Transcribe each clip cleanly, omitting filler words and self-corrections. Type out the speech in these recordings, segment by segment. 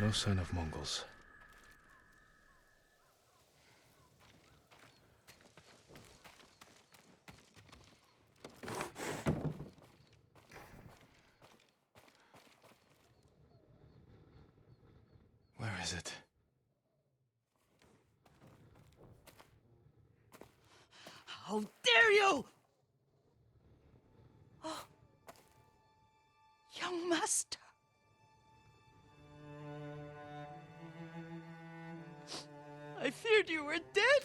No sign of Mongols. Where is it? How dare you! Oh, young master. I feared you were dead.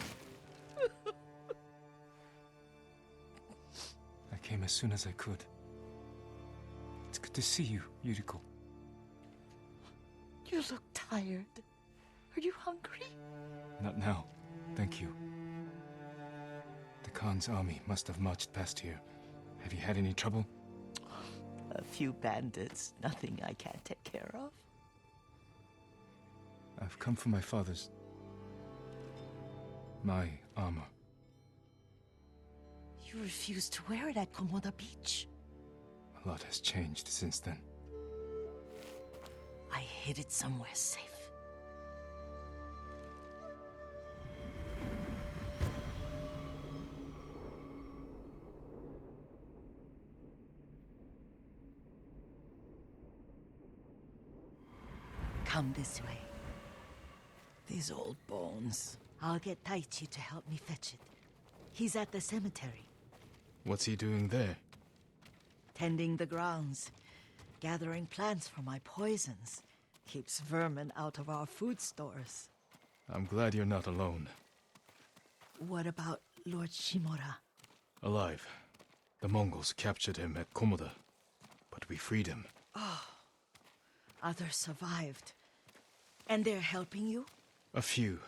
I came as soon as I could. It's good to see you, Yuriko. You look tired. Are you hungry? Not now, thank you. The Khan's army must have marched past here. Have you had any trouble? A few bandits. Nothing I can't take care of. I've come for my father's... my armor. You refused to wear it at Komoda Beach. A lot has changed since then. I hid it somewhere safe. Come this way. These old bones. I'll get Taichi to help me fetch it. He's at the cemetery. What's he doing there? Tending the grounds. Gathering plants for my poisons. Keeps vermin out of our food stores. I'm glad you're not alone. What about Lord Shimura? Alive. The Mongols captured him at Komoda, but we freed him. Others survived. And they're helping you? A few.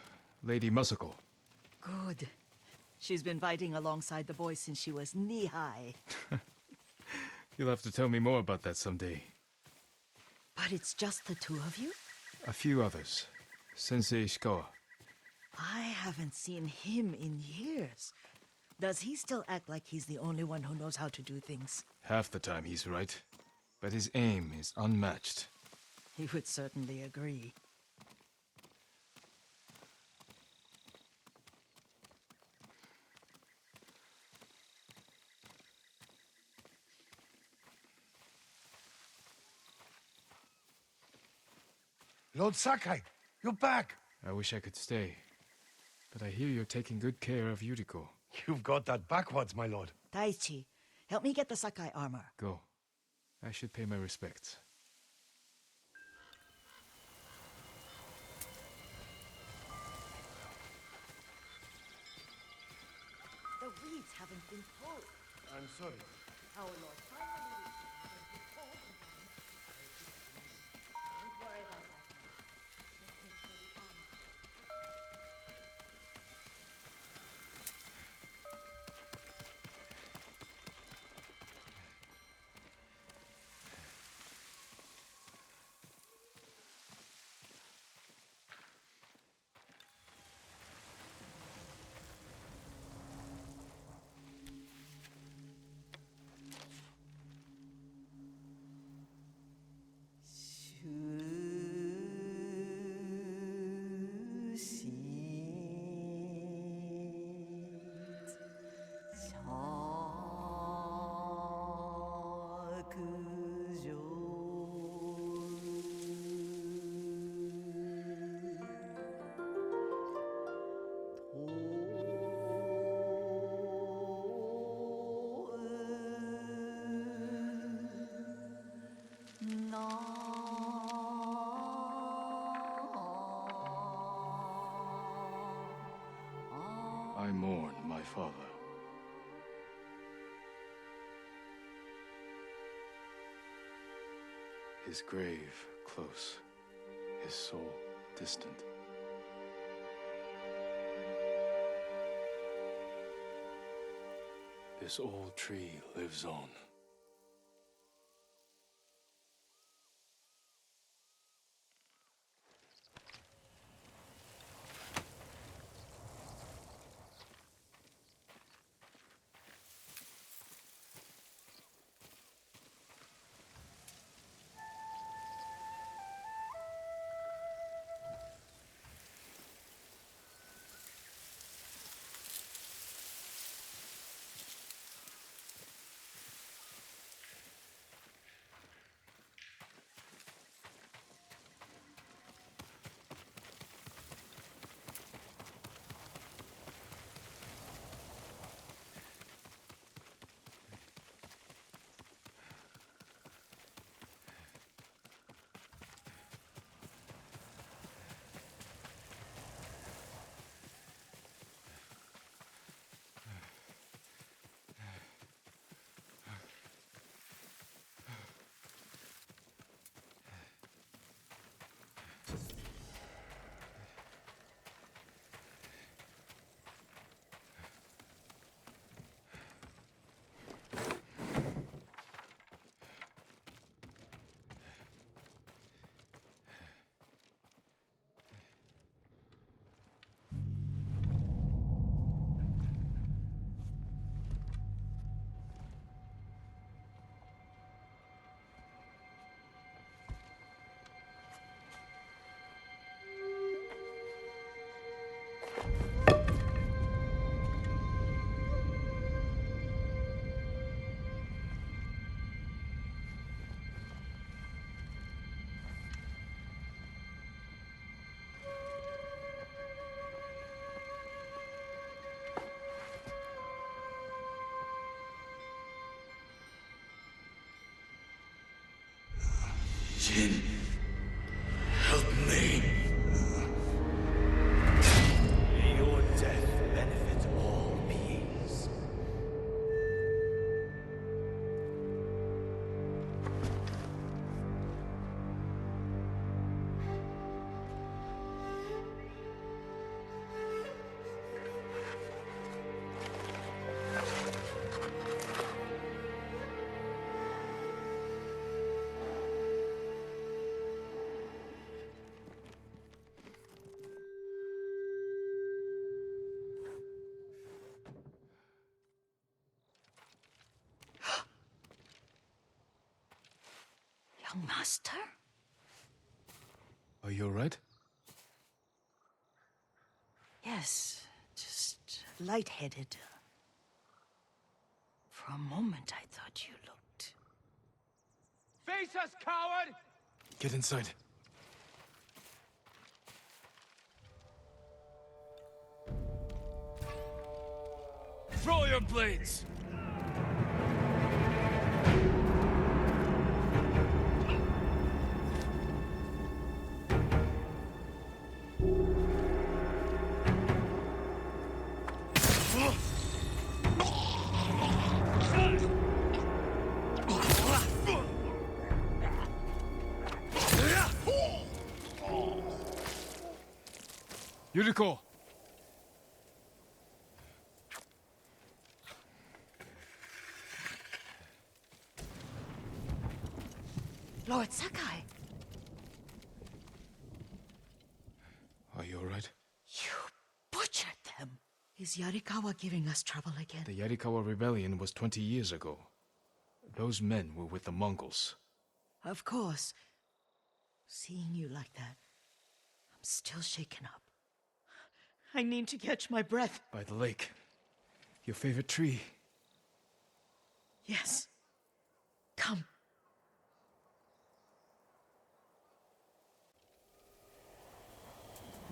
Lady Masako. Good. She's been fighting alongside the boys since she was knee-high. You'll have to tell me more about that someday. But it's just the two of you? A few others. Sensei Ishikawa. I haven't seen him in years. Does he still act like he's the only one who knows how to do things? Half the time he's right, but his aim is unmatched. He would certainly agree. Lord Sakai, you're back. I wish I could stay, but I hear you're taking good care of Yuriko. You've got that backwards, my lord. Taichi, help me get the Sakai armor. Go. I should pay my respects. The weeds haven't been pulled. I'm sorry. Our Lord finally reached the pulled. Don't worry about that. Just make sure the armor. I mourn my father. His grave close, his soul distant. This old tree lives on. Jin, help me. May your death benefit all beings. Young master? Are you alright? Yes, just lightheaded. For a moment, I thought you looked... Face us, coward! Get inside. Throw your blades! Yuriko! Lord Sakai! Are you alright? You butchered them! Is Yarikawa giving us trouble again? The Yarikawa rebellion was 20 years ago. Those men were with the Mongols. Of course. Seeing you like that, I'm still shaken up. I need to catch my breath. By the lake. Your favorite tree. Yes. Come.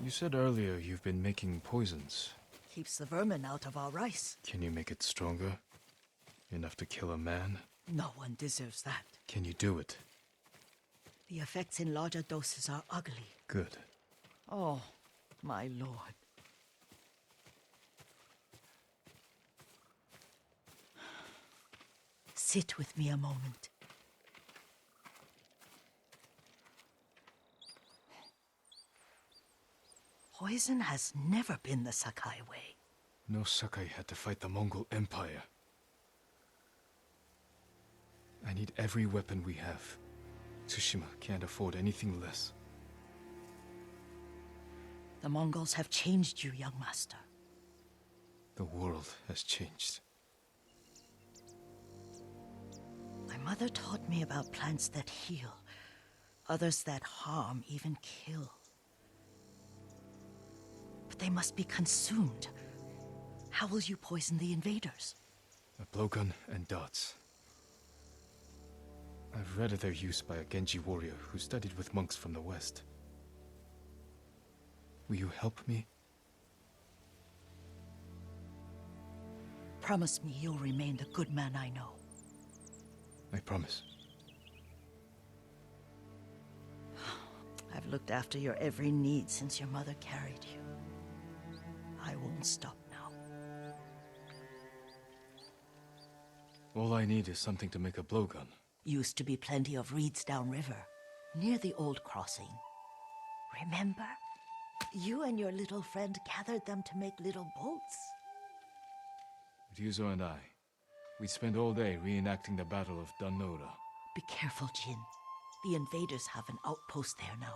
You said earlier you've been making poisons. Keeps the vermin out of our rice. Can you make it stronger? Enough to kill a man? No one deserves that. Can you do it? The effects in larger doses are ugly. Good. Oh, my lord. Sit with me a moment. Poison has never been the Sakai way. No Sakai had to fight the Mongol Empire. I need every weapon we have. Tsushima can't afford anything less. The Mongols have changed you, young master. The world has changed. My mother taught me about plants that heal, others that harm, even kill. But they must be consumed. How will you poison the invaders? A blowgun and darts. I've read of their use by a Genji warrior who studied with monks from the west. Will you help me? Promise me you'll remain the good man I know. I promise. I've looked after your every need since your mother carried you. I won't stop now. All I need is something to make a blowgun. Used to be plenty of reeds downriver, near the old crossing. Remember? You and your little friend gathered them to make little boats. Ryuzo and I, we'd spend all day reenacting the Battle of Danora. Be careful, Jin. The invaders have an outpost there now.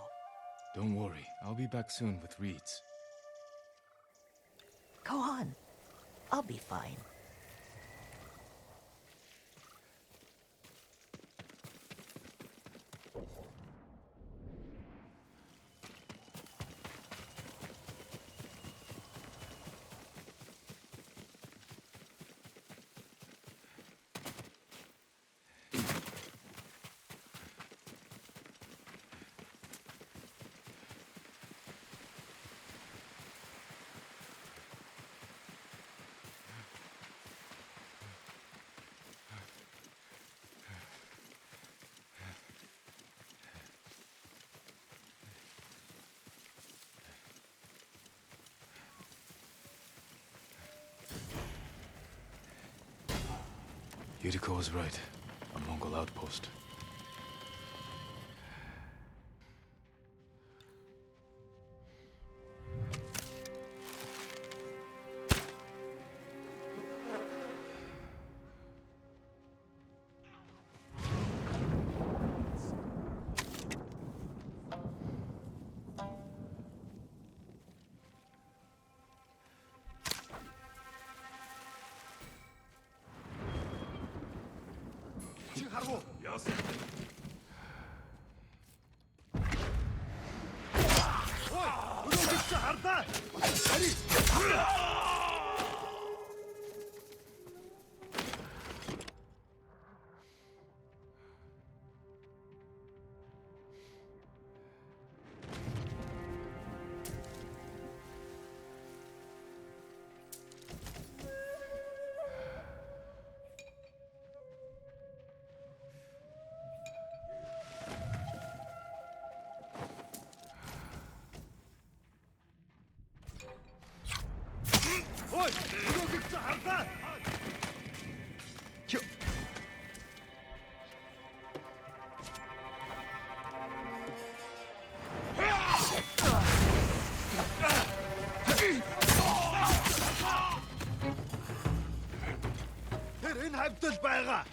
Don't worry, I'll be back soon with reeds. Go on. I'll be fine. Yuriko was right. A Mongol outpost.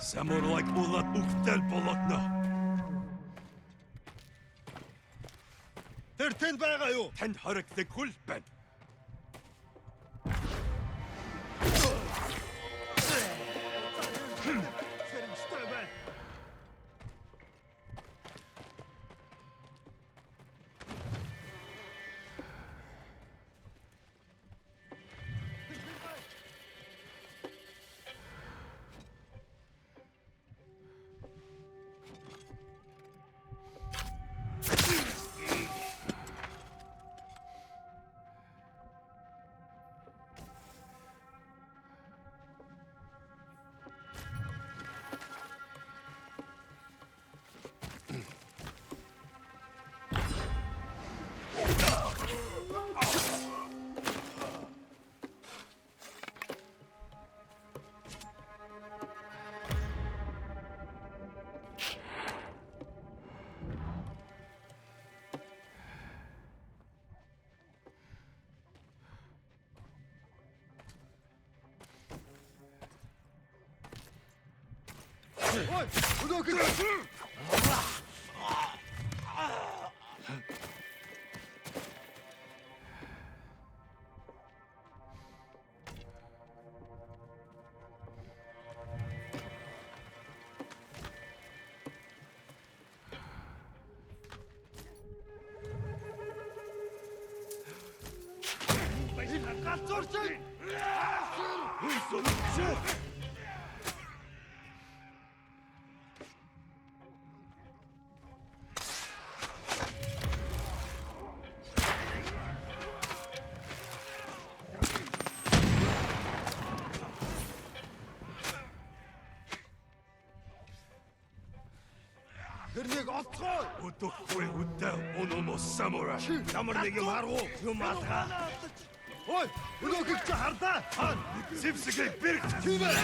Samurai болоод бүгдээр болоодно. Тэр тэнд байгаа юу? Танд хоригддаг хүл байна. Тэрнийг олцгоо. Өдөхгүй үдэ өнөмө самурай. Ямар нэг юм харгу. Юм алгаа. Ой, өнөөхийг чи хардаа. Зэвсэгийг бэрх. Тийм ээ.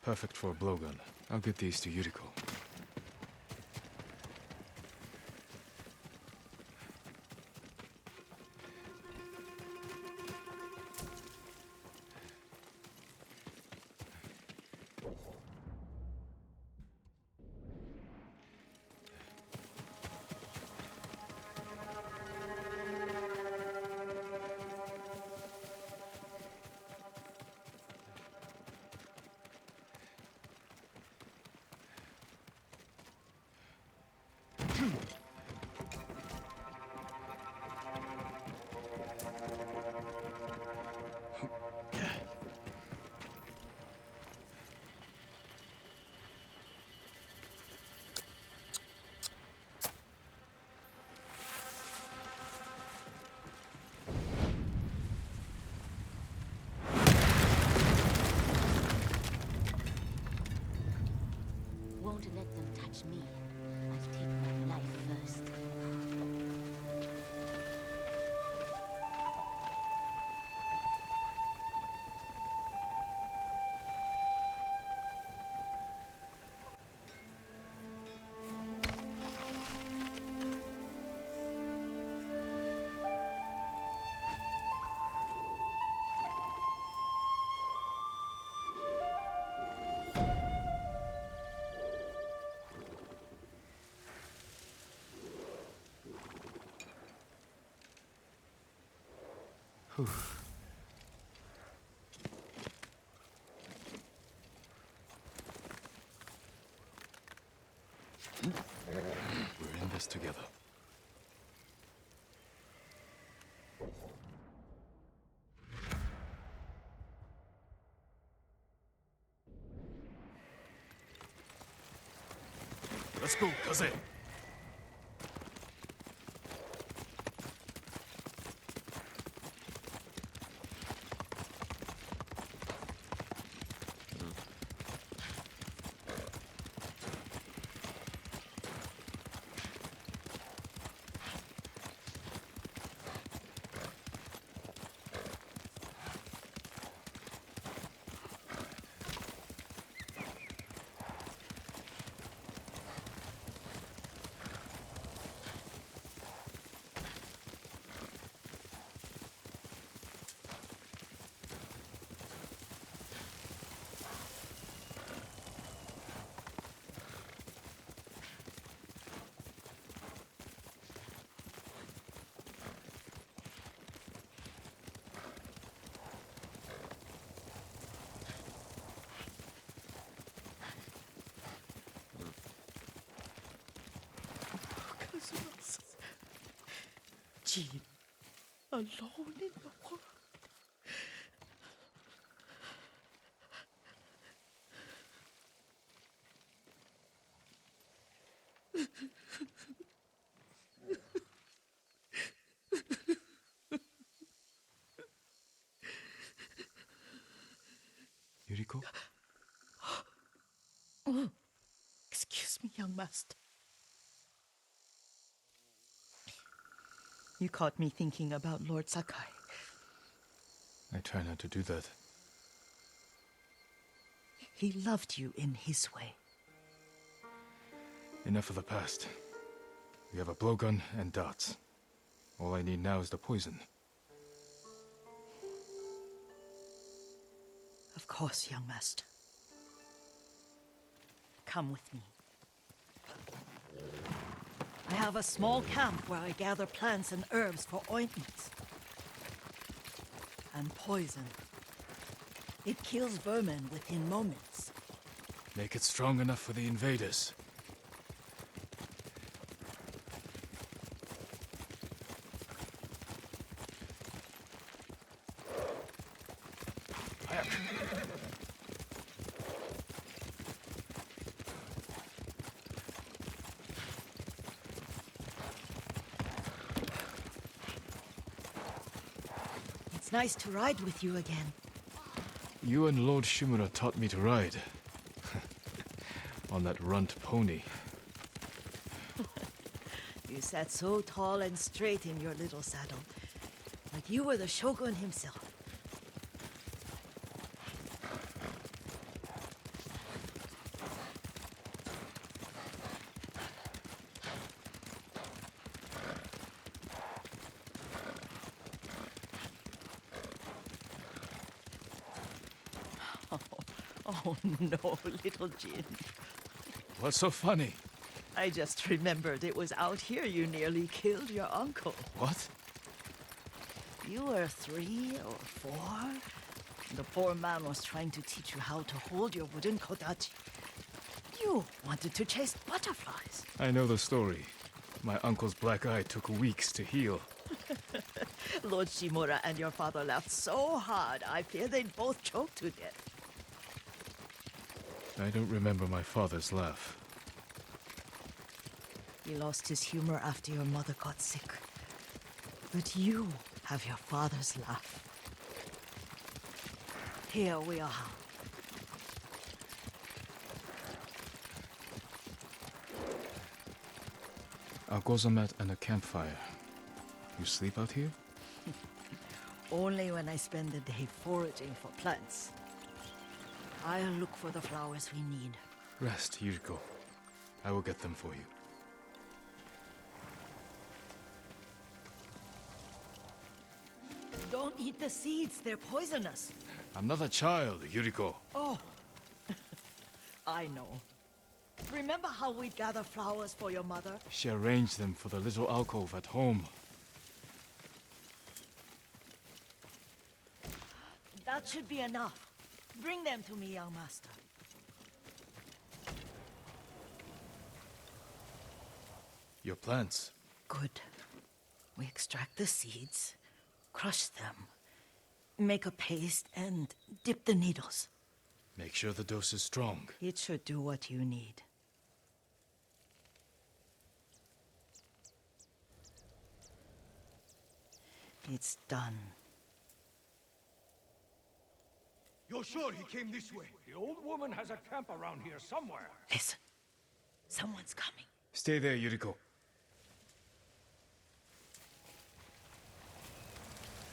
Perfect for a blowgun. I'll get these to Yuriko. Won't let them touch me. I'll take my life first. Whew. We're in this together. Let's go, Kaze. Jean, alone in the world. Yuriko? Oh, excuse me, young master. You caught me thinking about Lord Sakai. I try not to do that. He loved you in his way. Enough of the past. We have a blowgun and darts. All I need now is the poison. Of course, young master. Come with me. I have a small camp where I gather plants and herbs for ointments. And poison. It kills vermin within moments. Make it strong enough for the invaders. It's nice to ride with you again. You and Lord Shimura taught me to ride. On that runt pony. You sat so tall and straight in your little saddle, like you were the shogun himself. Oh, no, little Jin. What's so funny? I just remembered it was out here you nearly killed your uncle. What? You were 3 or 4. The poor man was trying to teach you how to hold your wooden kodachi. You wanted to chase butterflies. I know the story. My uncle's black eye took weeks to heal. Lord Shimura and your father laughed so hard, I fear they'd both choke to death. I don't remember my father's laugh. He lost his humor after your mother got sick. But you have your father's laugh. Here we are. A gozamat and a campfire. You sleep out here? Only when I spend the day foraging for plants. I'll look for the flowers we need. Rest, Yuriko. I will get them for you. Don't eat the seeds, they're poisonous. I'm not a child, Yuriko. Oh, I know. Remember how we'd gather flowers for your mother? She arranged them for the little alcove at home. That should be enough. Bring them to me, young master. Your plants. Good. We extract the seeds, crush them, make a paste, and dip the needles. Make sure the dose is strong. It should do what you need. It's done. You're sure he came this way? The old woman has a camp around here somewhere. Listen. Someone's coming. Stay there, Yuriko.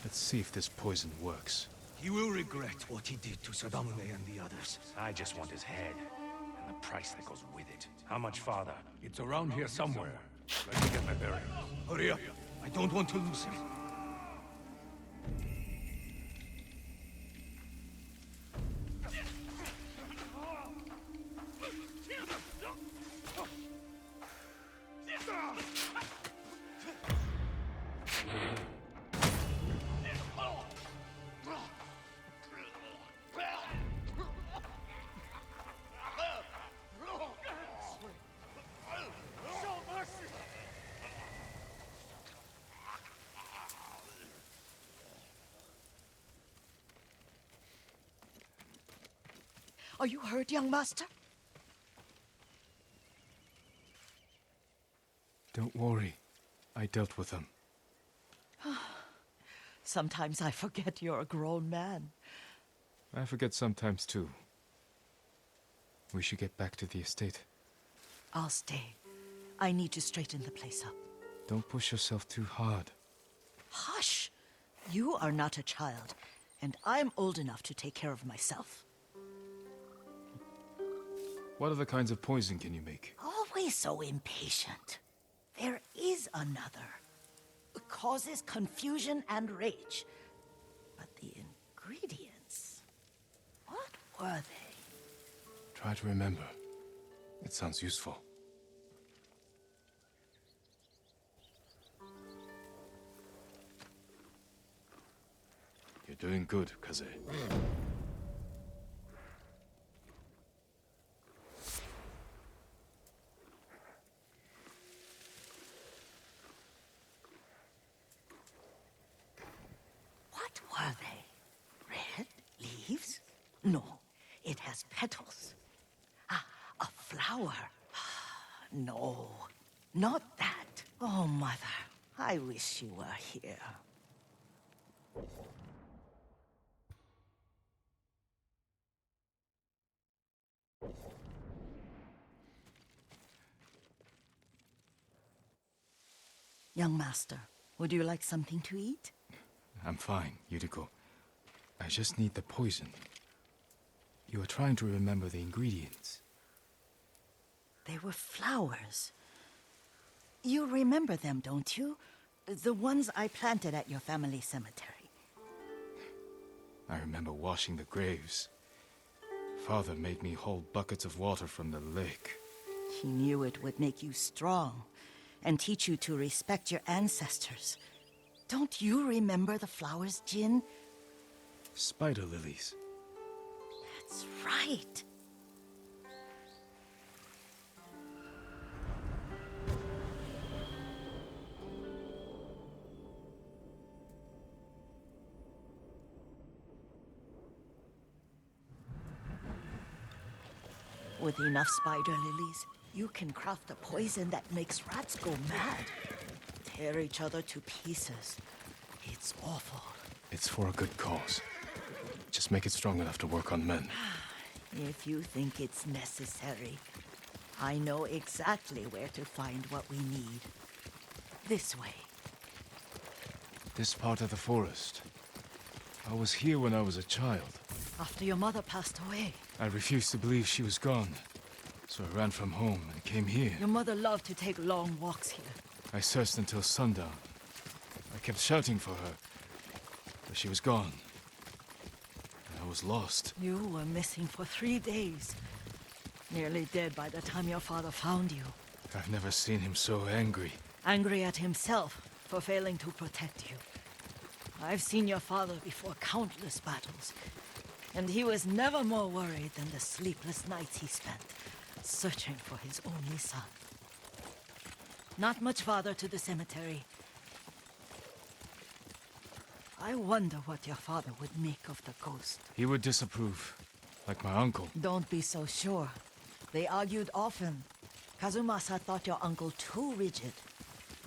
Let's see if this poison works. He will regret what he did to Sadamune and the others. I just want his head. And the price that goes with it. How much farther? It's around here somewhere. Let me get my bearings. Hurry up. I don't want to lose him. Are you hurt, young master? Don't worry. I dealt with them. Sometimes I forget you're a grown man. I forget sometimes too. We should get back to the estate. I'll stay. I need to straighten the place up. Don't push yourself too hard. Hush! You are not a child, and I'm old enough to take care of myself. What other kinds of poison can you make? Always so impatient. There is another. It causes confusion and rage. But the ingredients... what were they? Try to remember. It sounds useful. You're doing good, Kaze. What were they? Red leaves? No, it has petals. Ah, a flower. No, not that. Oh, Mother, I wish you were here. Young master, would you like something to eat? I'm fine, Yuriko. I just need the poison. You were trying to remember the ingredients. They were flowers. You remember them, don't you? The ones I planted at your family cemetery. I remember washing the graves. Father made me haul buckets of water from the lake. He knew it would make you strong and teach you to respect your ancestors. Don't you remember the flowers, Jin? Spider lilies. That's right. With enough spider lilies, you can craft a poison that makes rats go mad. Tear each other to pieces. It's awful. It's for a good cause. Just make it strong enough to work on men. If you think it's necessary, I know exactly where to find what we need. This way. This part of the forest. I was here when I was a child. After your mother passed away. I refused to believe she was gone. So I ran from home and came here. Your mother loved to take long walks here. I searched until sundown. I kept shouting for her. But she was gone. And I was lost. You were missing for 3 days. Nearly dead by the time your father found you. I've never seen him so angry. Angry at himself for failing to protect you. I've seen your father before countless battles. And he was never more worried than the sleepless nights he spent searching for his only son. Not much farther to the cemetery. I wonder what your father would make of the ghost. He would disapprove, like my uncle. Don't be so sure. They argued often. Kazumasa thought your uncle too rigid,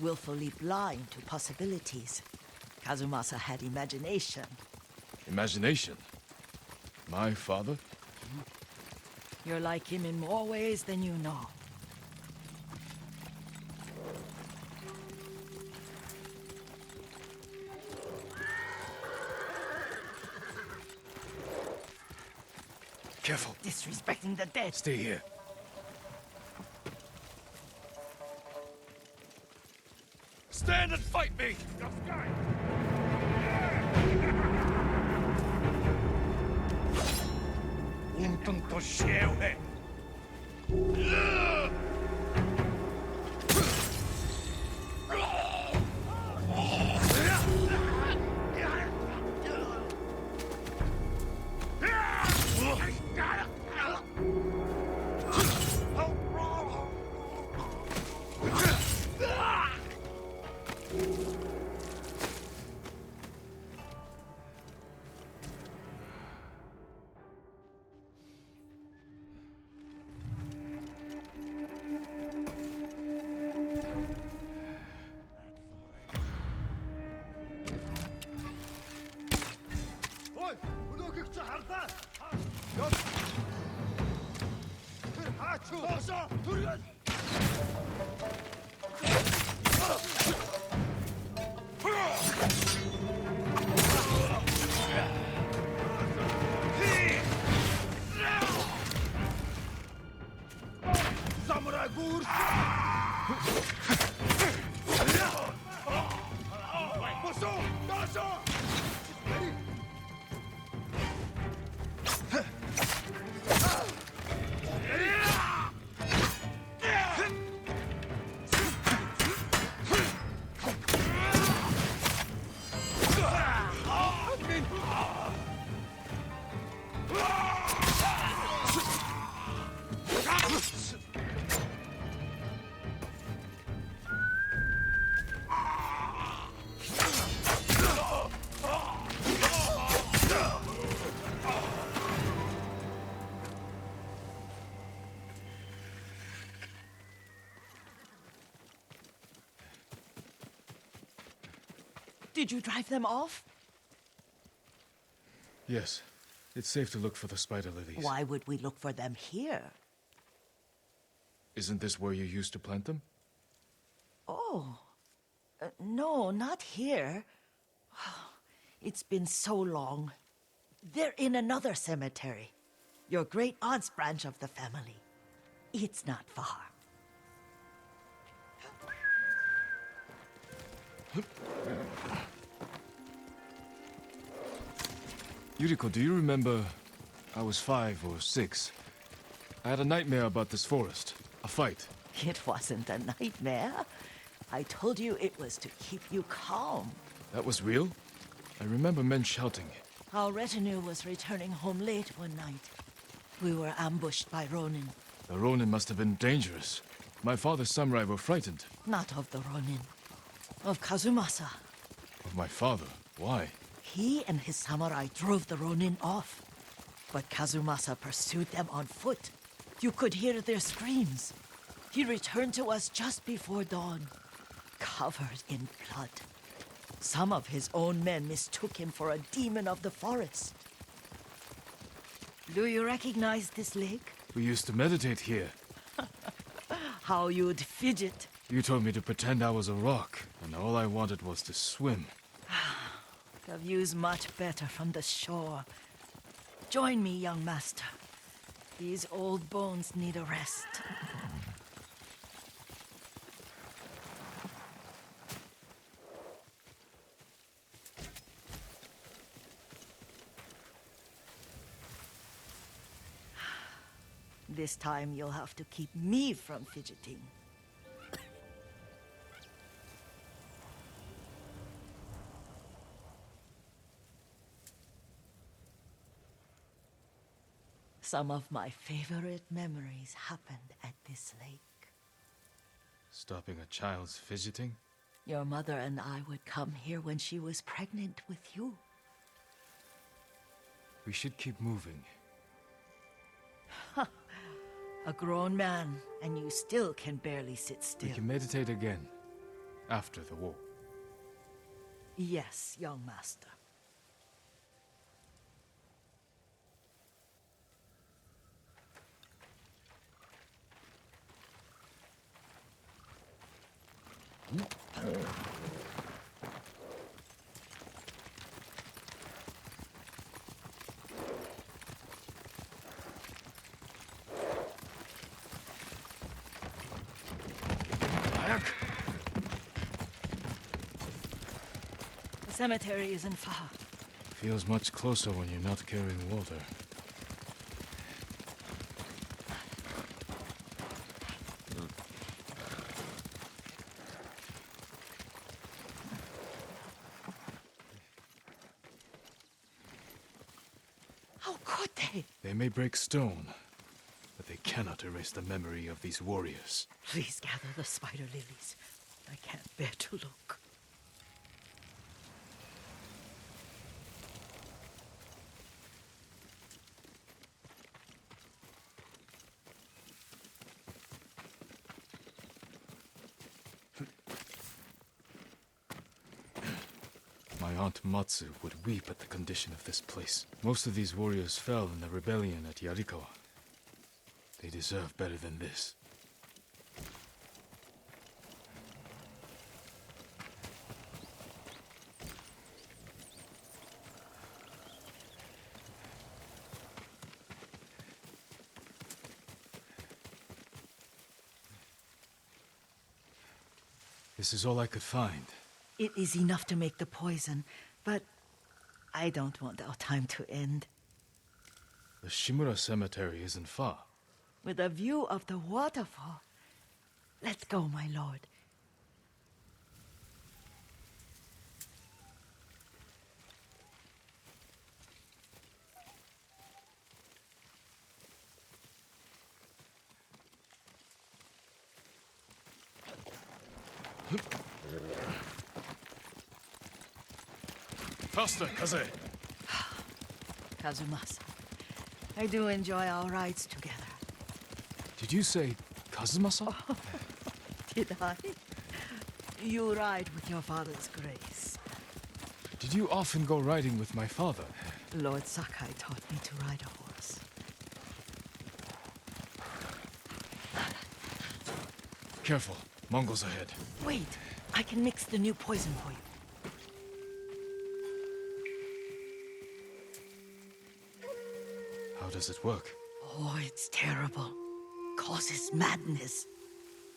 willfully blind to possibilities. Kazumasa had imagination. Imagination? My father? You're like him in more ways than you know. Careful. Disrespecting the dead. Stay here. Stand and fight me! Un tonto scemo! Ой, өнөөхийг чи харлаа. Ёс. Тэр хаач юу? Доошоо түргэн. Самурай гүрс. Босоо, доошоо. Did you drive them off? Yes. It's safe to look for the spider lilies. Why would we look for them here? Isn't this where you used to plant them? Oh. No, not here. It's been so long. They're in another cemetery. Your great-aunt's branch of the family. It's not far. Yuriko, do you remember I was 5 or 6. I had a nightmare about this forest. A fight. It wasn't a nightmare. I told you it was to keep you calm. That was real? I remember men shouting. Our retinue was returning home late one night. We were ambushed by Ronin. The Ronin must have been dangerous. My father's samurai were frightened. Not of the Ronin. Of Kazumasa. Of my father? Why? He and his samurai drove the Ronin off. But Kazumasa pursued them on foot. You could hear their screams. He returned to us just before dawn, covered in blood. Some of his own men mistook him for a demon of the forest. Do you recognize this lake? We used to meditate here. How you'd fidget. You told me to pretend I was a rock, and all I wanted was to swim. The view's much better from the shore. Join me, young master. These old bones need a rest. This time you'll have to keep me from fidgeting. Some of my favorite memories happened at this lake. Stopping a child's fidgeting? Your mother and I would come here when she was pregnant with you. We should keep moving. A grown man, and you still can barely sit still. We can meditate again. After the war. Yes, young master. The cemetery isn't far. Feels much closer when you're not carrying water. How could they? They may break stone, but they cannot erase the memory of these warriors. Please gather the spider lilies. I can't bear to look. My aunt Matsu would weep at the condition of this place. Most of these warriors fell in the rebellion at Yarikawa. They deserve better than this. This is all I could find. It is enough to make the poison, but I don't want our time to end. The Shimura Cemetery isn't far. With a view of the waterfall. Let's go, my lord. Faster, Kaze! Kazumasa, I do enjoy our rides together. Did you say Kazumasa? Did I? You ride with your father's grace. Did you often go riding with my father? Lord Sakai taught me to ride a horse. Careful, Mongols ahead. Wait, I can mix the new poison for you. How does it work? Oh, it's terrible. Causes madness.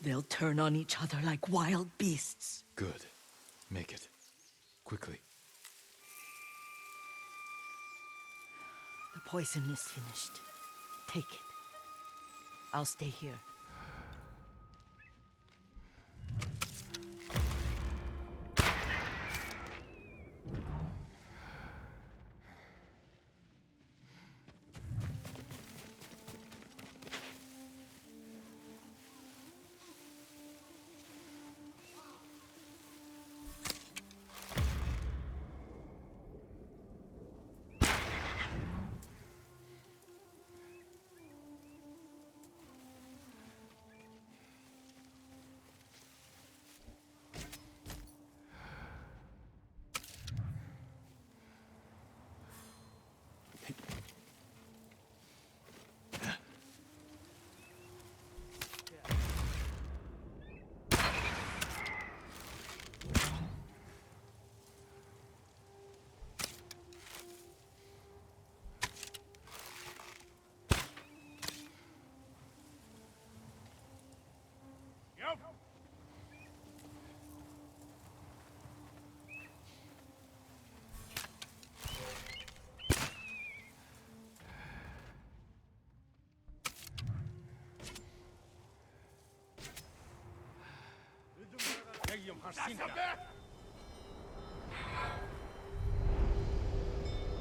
They'll turn on each other like wild beasts. Good. Make it. Quickly. The poison is finished. Take it. I'll stay here.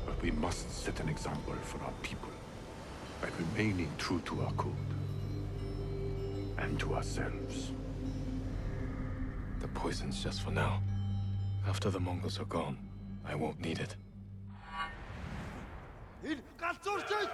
But we must set an example for our people by remaining true to our code and to ourselves. The poison's just for now. After the Mongols are gone, I won't need it. Энэ галзуурч!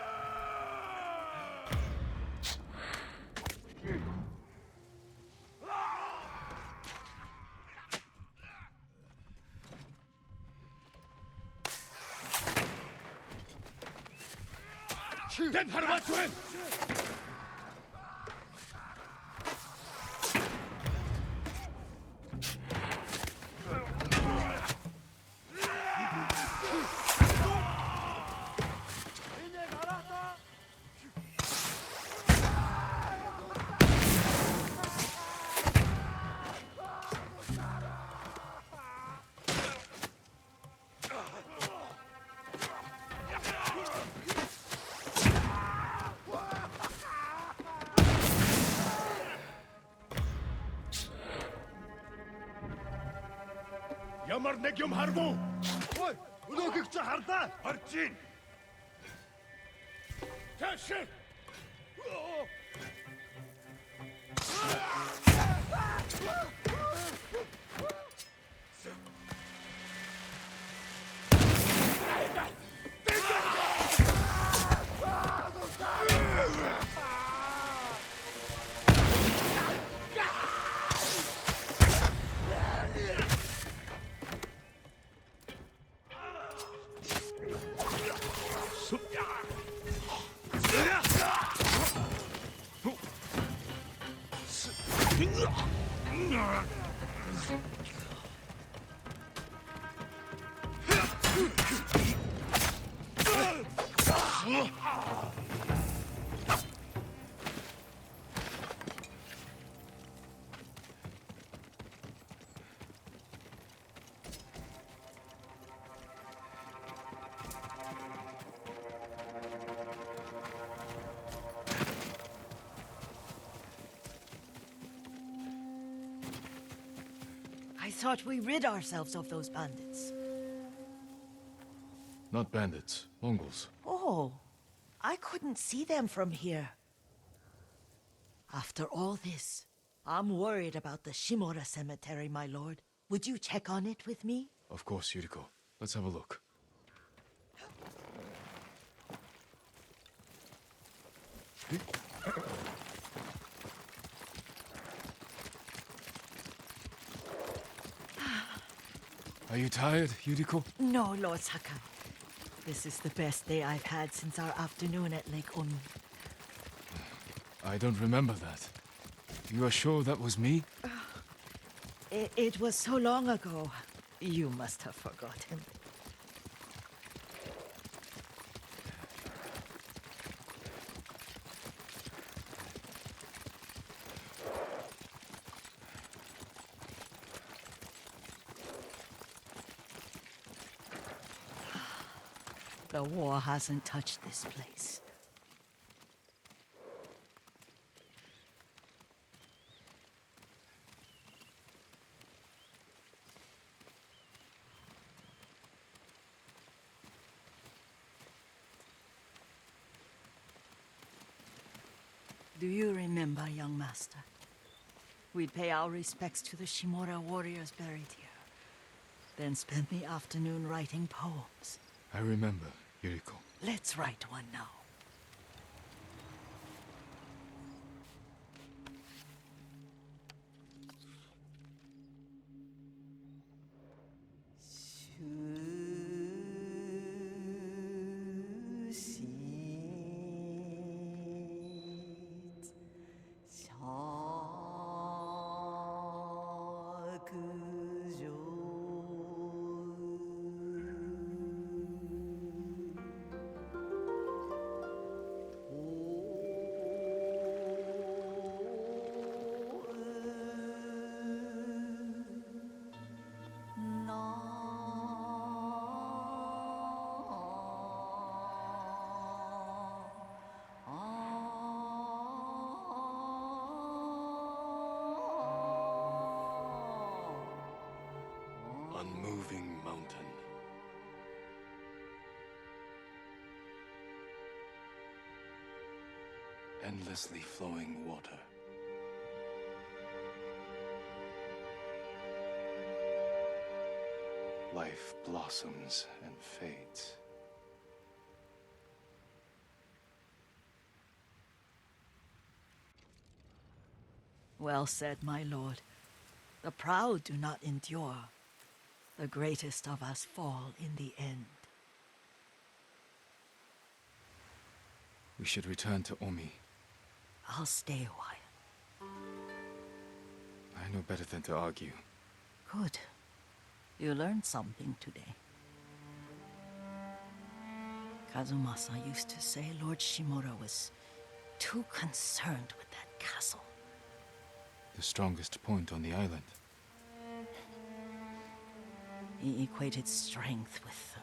Den harmatuen! Ямар нэг юм хармуу? Ой, өнөөхийг чи харлаа. Харж ийн. Тэшээ. I thought we rid ourselves of those bandits. Not bandits, Mongols. Oh, I couldn't see them from here. After all this, I'm worried about the Shimura cemetery, my lord. Would you check on it with me? Of course, Yuriko. Let's have a look. Are you tired, Yuriko? No, Lord Sakai. This is the best day I've had since our afternoon at Lake Omi. I don't remember that. You are sure that was me? It was so long ago. You must have forgotten. The war hasn't touched this place. Do you remember, young master? We'd pay our respects to the Shimura warriors buried here, then spend the afternoon writing poems. I remember, Yuriko. Let's write one now. Unmoving mountain. Endlessly flowing water. Life blossoms and fades. Well said, my lord. The proud do not endure. The greatest of us fall in the end. We should return to Omi. I'll stay a while. I know better than to argue. Good. You learned something today. Kazumasa used to say Lord Shimura was too concerned with that castle. The strongest point on the island. He equated strength with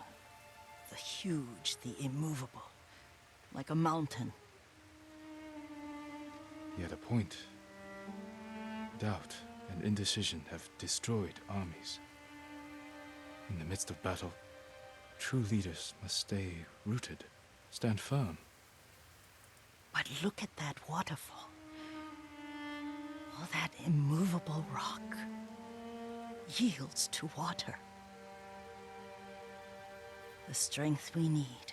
the huge, the immovable, like a mountain. He had a point. Doubt and indecision have destroyed armies. In the midst of battle, true leaders must stay rooted, stand firm. But look at that waterfall. All that immovable rock yields to water. The strength we need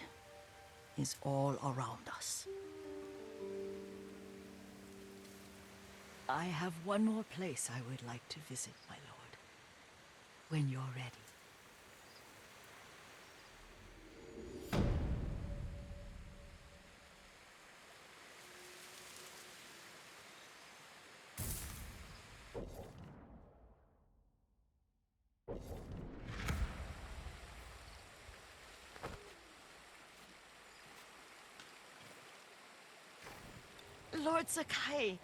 is all around us. I have one more place I would like to visit, my lord. When you're ready. Lord Sakai!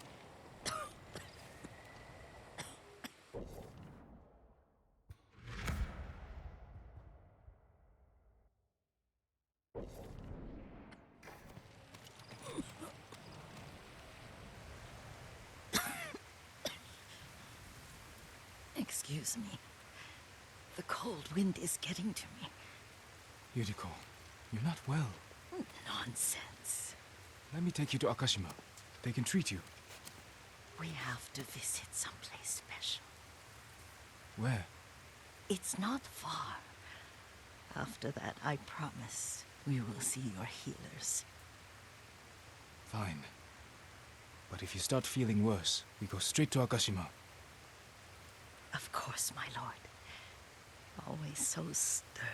Excuse me. The cold wind is getting to me. Yuriko, you're not well. Nonsense. Let me take you to Akashima. They can treat you. We have to visit someplace special. Where? It's not far. After that, I promise, we will see your healers. Fine. But if you start feeling worse, we go straight to Akashima. Of course, my lord. Always so stern.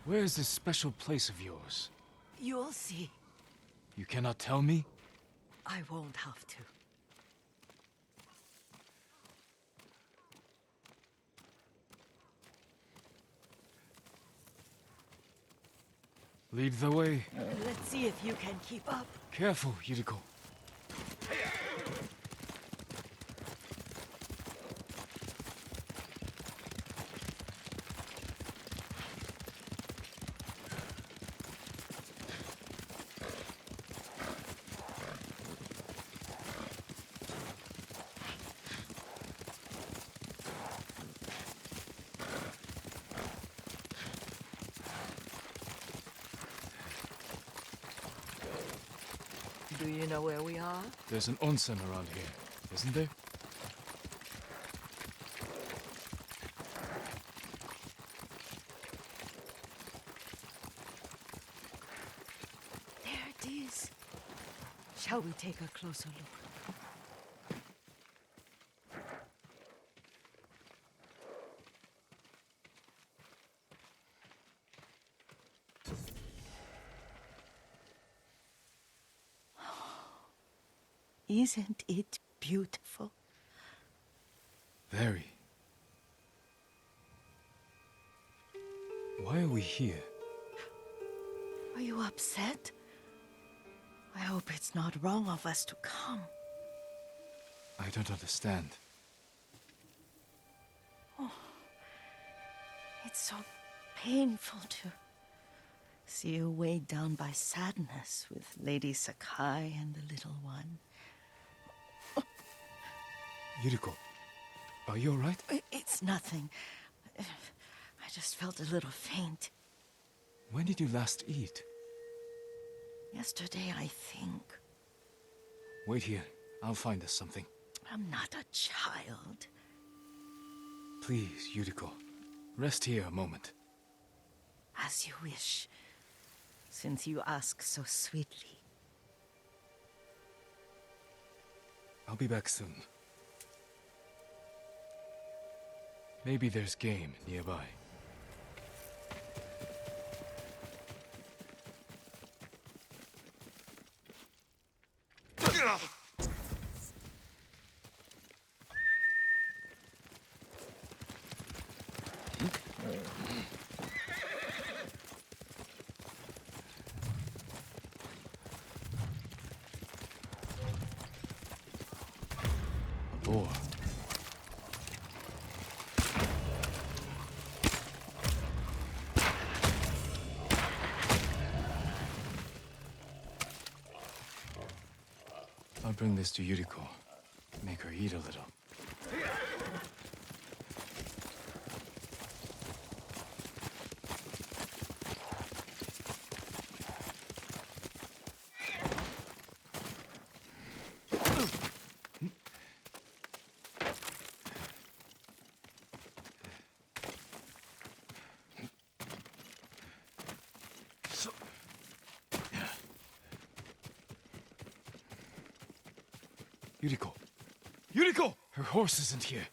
Where is this special place of yours? You'll see. You cannot tell me? I won't have to. Lead the way. Let's see if you can keep up. Careful, Yuriko. Do you know where we are? There's an onsen around here, isn't there? There it is. Shall we take a closer look? Isn't it beautiful? Very. Why are we here? Are you upset? I hope it's not wrong of us to come. I don't understand. It's so painful to see you weighed down by sadness with Lady Sakai and the little one. Yuriko, are you alright? It's nothing. I just felt a little faint. When did you last eat? Yesterday, I think. Wait here. I'll find us something. I'm not a child. Please, Yuriko. Rest here a moment. As you wish, since you ask so sweetly. I'll be back soon. Maybe there's game nearby. A boar. I'll bring this to Yuriko. Make her eat a little. Yuriko! Yuriko! Her horse isn't here.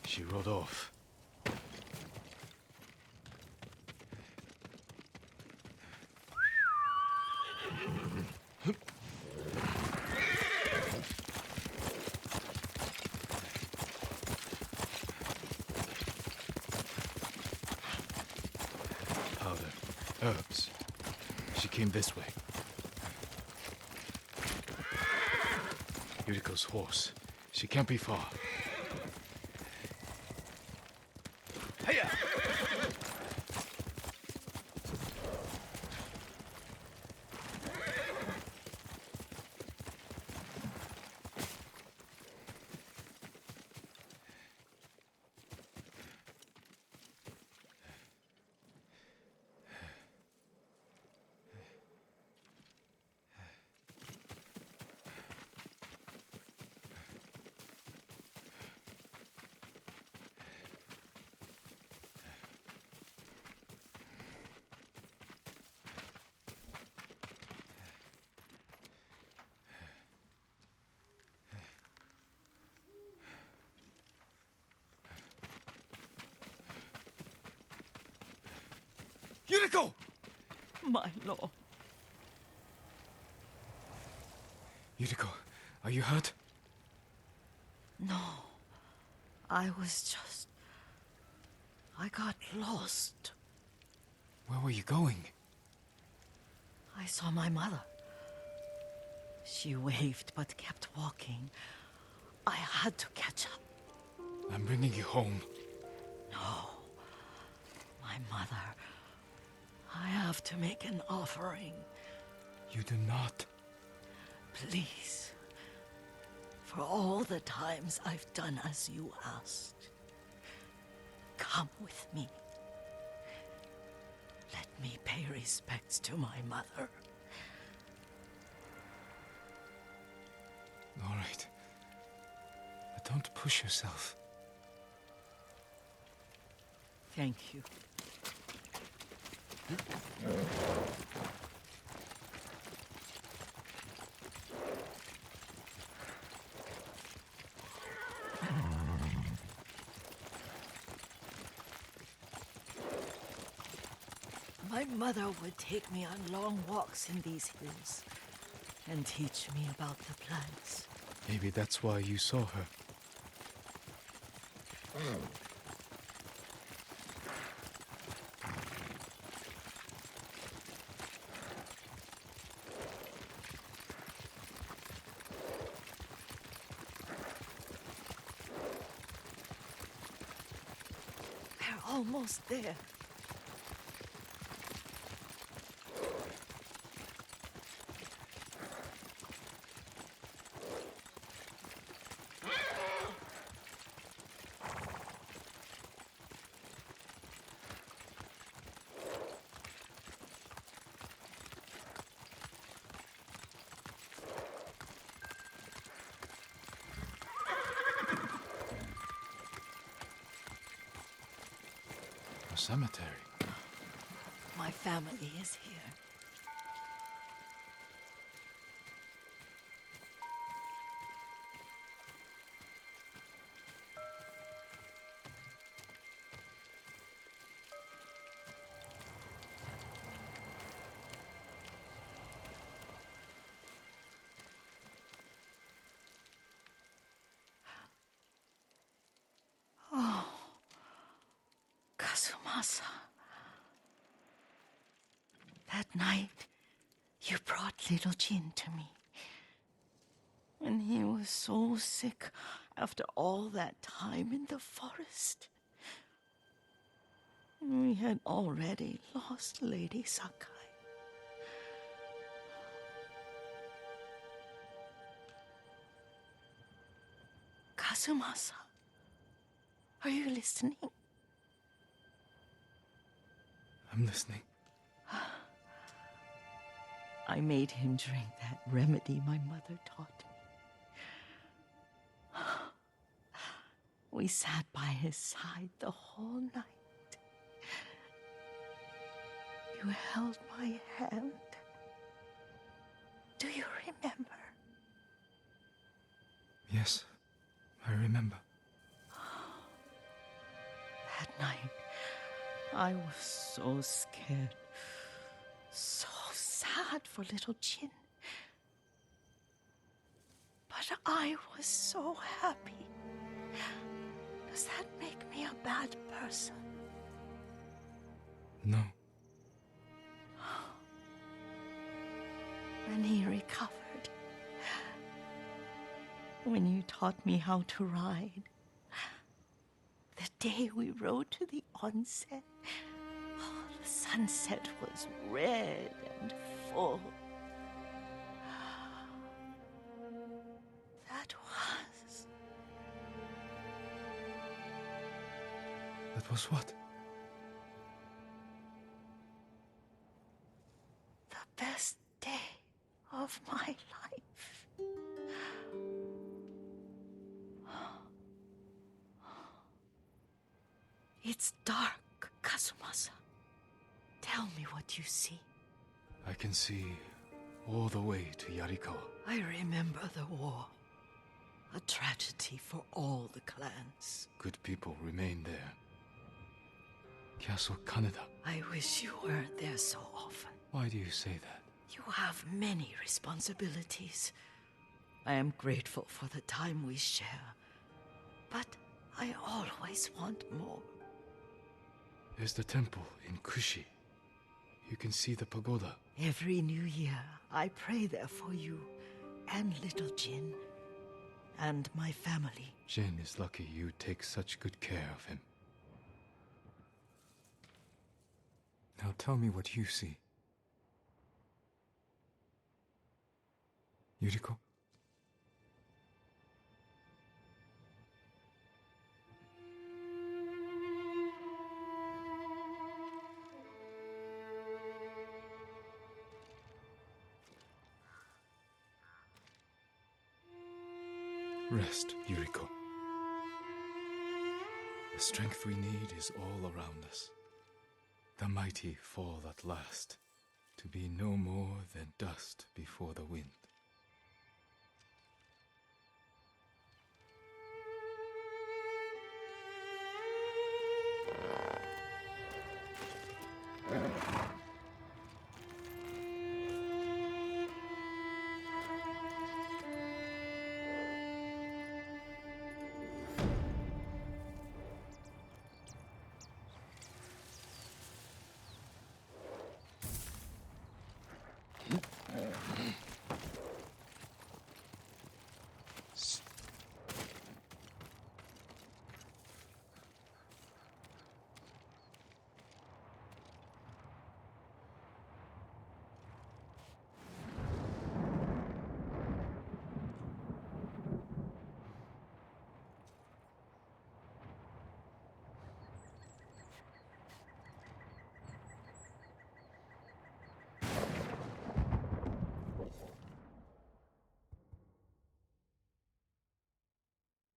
She rode off. Powder. Herbs. She came this way. Yuriko's horse. She can't be far. Hiya! Yuriko! My lord. Yuriko, are you hurt? No. I was just... I got lost. Where were you going? I saw my mother. She waved but kept walking. I had to catch up. I'm bringing you home. No. My mother. I have to make an offering. You do not. Please. For all the times I've done as you asked. Come with me. Let me pay respects to my mother. All right. But don't push yourself. Thank you. My mother would take me on long walks in these hills and teach me about the plants. Maybe that's why you saw her. We're almost there. A cemetery. My family is here. Kazumasa. That night, you brought little Jin to me. And he was so sick after all that time in the forest. We had already lost Lady Sakai. Kazumasa, are you listening? I'm listening. I made him drink that remedy my mother taught me. We sat by his side the whole night. You held my hand. Do you remember? Yes, I remember. That night, I was so scared, so sad for little Jin. But I was so happy. Does that make me a bad person? No. When he recovered, when you taught me how to ride, the day we rode to the onsen, oh, the sunset was red and full. That was That was what? the best day of my life. It's dark, Kazumasa. Tell me what you see. I can see all the way to Yarikawa. I remember the war. A tragedy for all the clans. Good people remain there. Castle Kaneda. I wish you weren't there so often. Why do you say that? You have many responsibilities. I am grateful for the time we share. But I always want more. There's the temple in Kushi. You can see the pagoda. Every new year, I pray there for you and little Jin and my family. Jin is lucky you take such good care of him. Now tell me what you see. Yuriko? Rest, Yuriko. The strength we need is all around us. The mighty fall at last, to be no more than dust before the wind.